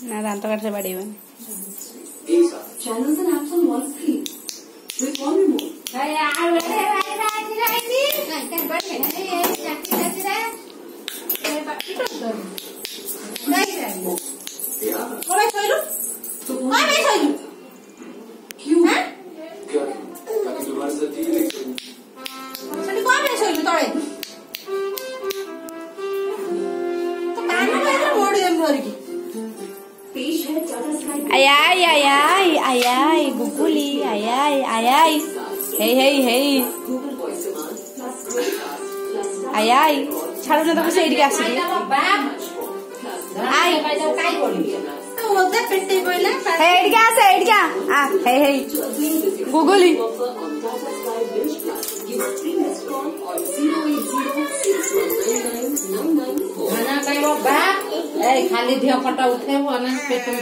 ना दांत काट से बाड़ी बन Channels and apps on one screen with one remote. Ay, ay, ay, ay, ay, Guguli, ay, ay, ay, ay, hey, hey, hey, ay, ay, छाड़ो ना तो कुछ एडिया आसी है, आई, hey एडिया से एडिया, hey, hey, Guguli, खाली देह पटा उठे वो ना पेट में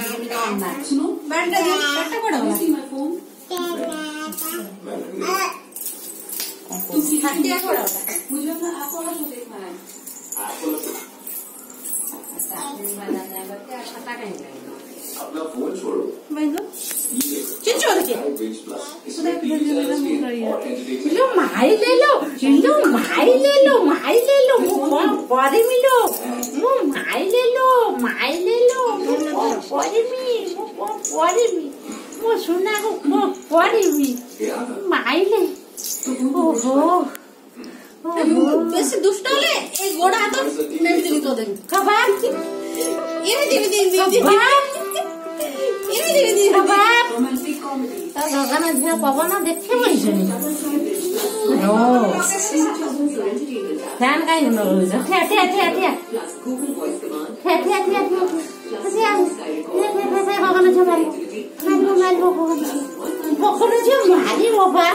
ना सुनो बैठ जा पटा पड़ा हटिया पड़ा मुझे ना आप वाला शो देखना है अपना फोन छोड़ो चिंचो देखिए लो माई ले लो माई ले लो वो कौन परे मिलो वो माई ले लो परे मी वो सुना को परे मी माई ले ओहो वैसे दुष्ट ले एक गोड़ा हाथ नहीं दिली तो देंगे कबाब ये नहीं दिली कबाब तो गगन झिया पवन देखे बइसनी ओ फैन काई न रोज ठे गगन झिया मारी बाबा